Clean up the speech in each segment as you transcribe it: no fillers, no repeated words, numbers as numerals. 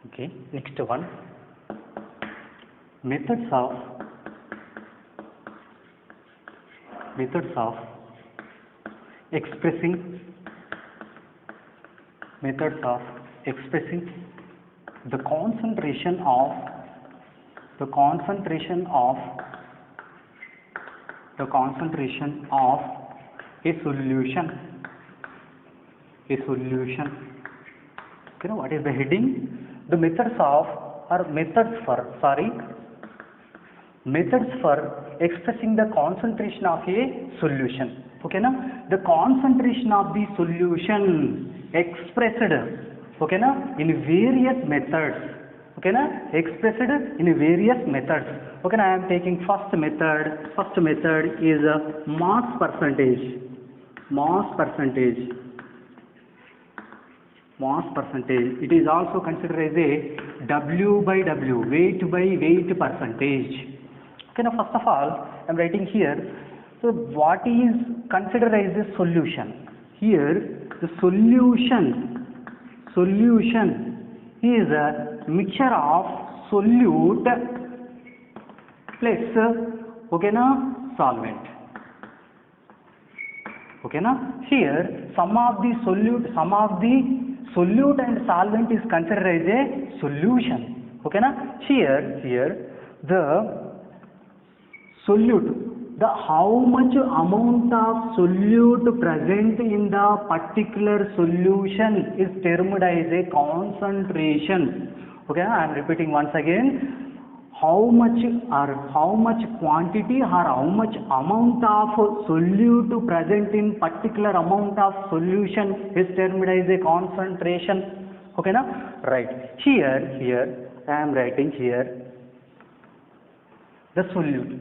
Okay, next one, methods of expressing the concentration of a solution. Okay, now what is the heading? The methods for expressing the concentration of a solution. Okay, na? The concentration of the solution expressed, okay, na, in various methods. Okay, na? Expressed in various methods. Okay, na? I am taking first method. First method is mass percentage. It is also considered as a W by W, weight by weight percentage. Okay, now first of all, I am writing here. So what is considered as a solution? Here, the solution is a mixture of solute plus, okay, na, solvent. Okay, na? Here, some of the solute and solvent is considered as a solution. Okay, na? Here the solute, how much amount of solute present in the particular solution is termed as a concentration. Okay, I am repeating once again. How much quantity or how much amount of solute present in particular amount of solution is termed as a concentration. Okay, na? Right. Here I am writing here the solute.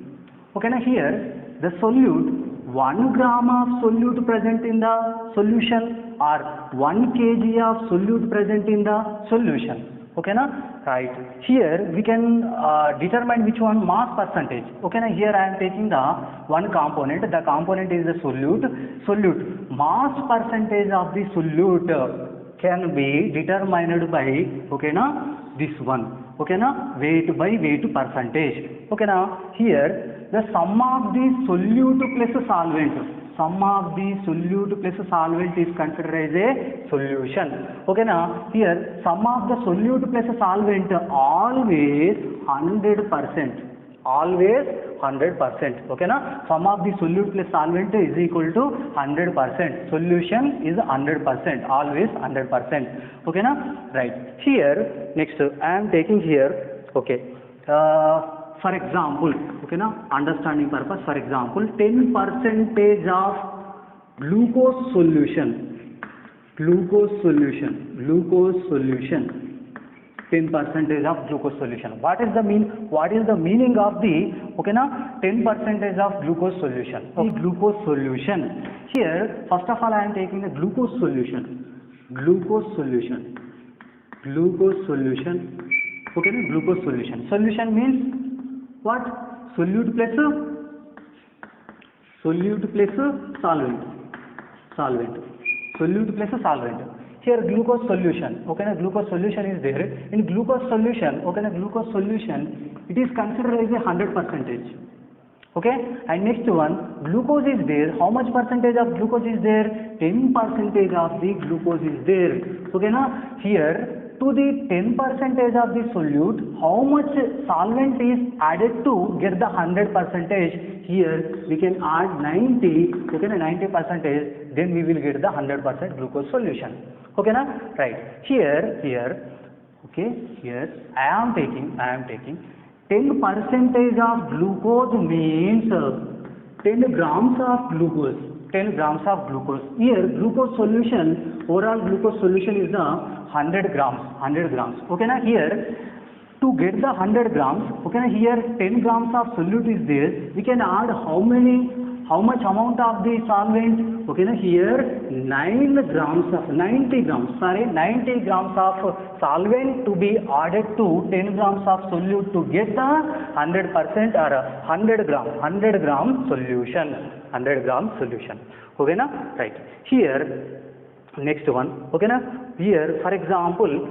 Okay, na? Here the solute, 1 gram of solute present in the solution or 1 kg of solute present in the solution. Okay, na? Right. Here we can determine which one, mass percentage. Okay, na? Here I am taking the one component. The component is the solute. Mass percentage of the solute can be determined by, okay, na, this one. Okay, na? Weight by weight percentage. Okay, na? Here the sum of the solute plus solvent. Sum of the solute plus solvent is considered as a solution. Okay, now here sum of the solute plus solvent always 100%. Okay, now sum of the solute plus solvent is equal to 100%. Solution is 100%. Always 100%. Okay, now right. Here next I am taking here. Okay. For example, okay, now understanding purpose, for example, 10% of glucose solution. 10% of glucose solution. What is the meaning of the, okay, now 10% of glucose solution? Okay. Glucose solution. Here first of all I am taking the glucose solution. Okay, now glucose solution. Solution means what? Solute plus solvent. Solute plus solvent. Here glucose solution. Okay, na, glucose solution is there. In glucose solution, okay, na, glucose solution, it is considered as a 100%. Okay, and next one, glucose is there. How much percentage of glucose is there? 10% of the glucose is there. Okay, na? Here to the 10% of the solute, how much solvent is added to get the 100%? Here we can add 90, okay, 90%, then we will get the 100% glucose solution. Okay, na? Right. Here, okay, here I am taking 10% of glucose means 10 grams of glucose. Here glucose solution, overall glucose solution is the 100 grams. Okay, now here to get the 100 grams, okay, now here 10 grams of solute is there. We can add how much amount of the solvent? Okay, now here 90 grams of solvent to be added to 10 grams of solute to get the 100% or 100 gram solution. Okay, na? Right. Here next one. Okay, na? Here for example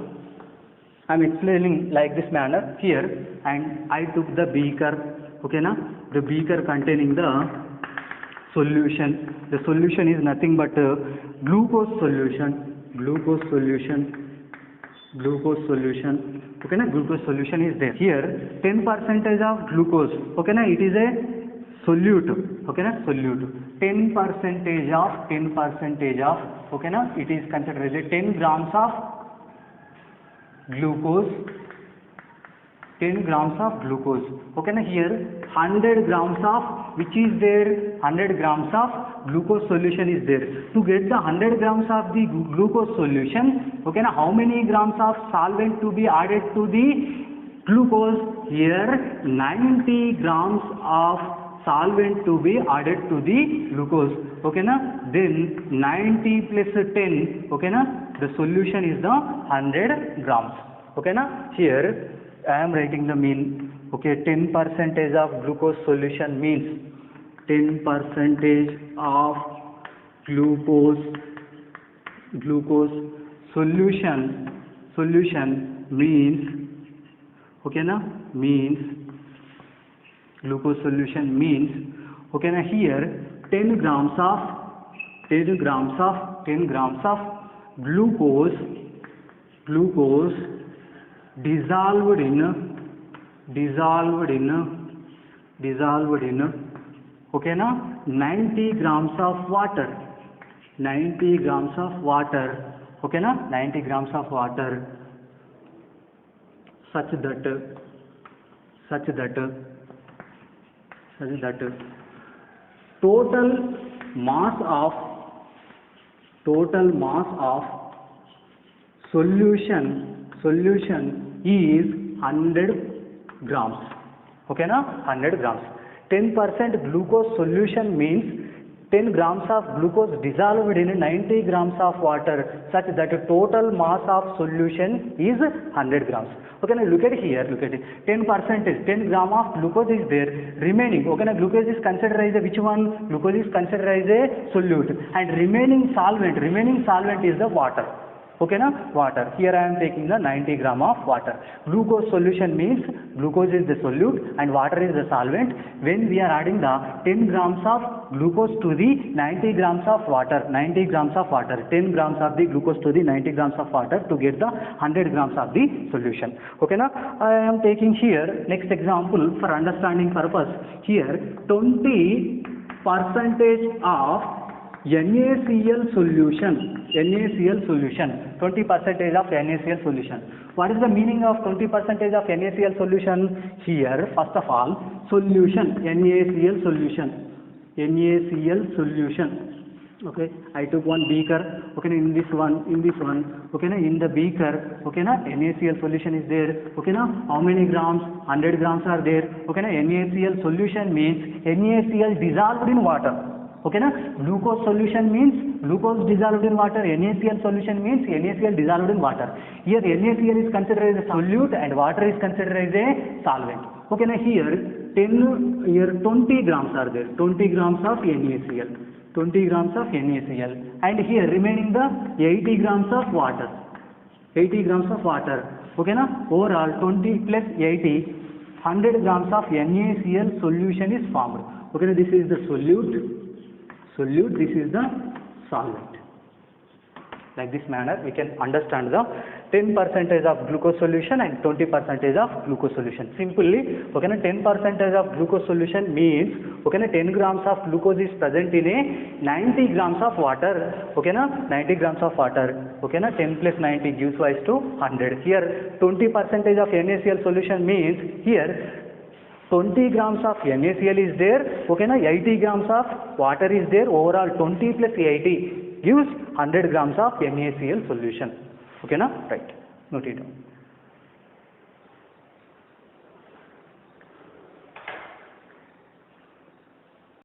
I'm explaining like this manner here, and I took the beaker, okay na, the beaker containing the solution. The solution is nothing but glucose solution, okay na, glucose solution is there. Here 10% of glucose, okay na, it is a solute, okay na, solute. 10% of, okay na, it is considered as 10 grams of glucose, 10 grams of glucose, okay na. Here 100 grams of, which is there, 100 grams of glucose solution is there. To get the 100 grams of the glucose solution, okay na, how many grams of solvent to be added to the glucose? Here 90 grams of solvent to be added to the glucose, okay na. Then 90 plus 10, okay na, the solution is the 100 grams, okay na. Here I am writing the mean, okay. 10% of glucose solution means 10% of glucose solution means, okay na, means glucose solution means, okay na. Here 10 grams of glucose dissolved in, okay na, 90 grams of water, okay na, 90 grams of water, such that total mass of solution is 100 grams, okay na, 100 grams. 10% glucose solution means 10 grams of glucose dissolved in 90 grams of water, such that total mass of solution is 100 grams. Okay, now look at here, look at it. 10% is 10 gram of glucose is there. Remaining, okay, now glucose is considered as a which one? Glucose is considered as a solute, and remaining solvent is the water. Okay na, water. Here I am taking the 90 gram of water. Glucose solution means glucose is the solute and water is the solvent. When we are adding the 10 grams of glucose to the 90 grams of water, 10 grams of the glucose to the 90 grams of water to get the 100 grams of the solution. Okay na, I am taking here next example for understanding purpose. Here 20% of NaCl solution, 20% of NaCl solution. What is the meaning of 20% of NaCl solution? Here, first of all, solution, NaCl solution. Okay, I took one beaker. Okay, in this one. Okay, in the beaker. Okay, NaCl solution is there. Okay, how many grams? 100 grams are there. Okay, NaCl solution means NaCl dissolved in water. Okay na, glucose solution means glucose dissolved in water, NaCl solution means NaCl dissolved in water. Here NaCl is considered as a solute and water is considered as a solvent. Okay na, here 20 grams are there, 20 grams of NaCl, and here remaining the 80 grams of water, okay na, overall 20 plus 80, 100 grams of NaCl solution is formed. Okay na, this is the solute, this is the solvent. Like this manner we can understand the 10% of glucose solution and 20% of glucose solution. Simply, okay, 10% of glucose solution means, okay, 10 grams of glucose is present in a 90 grams of water, okay, 90 grams of water, okay, 10 plus 90 gives rise to 100. Here 20% of NaCl solution means here 20 grams of NaCl is there, okay, 80 grams of water is there, overall 20 plus 80 gives 100 grams of NaCl solution. Okay na, right, note it down.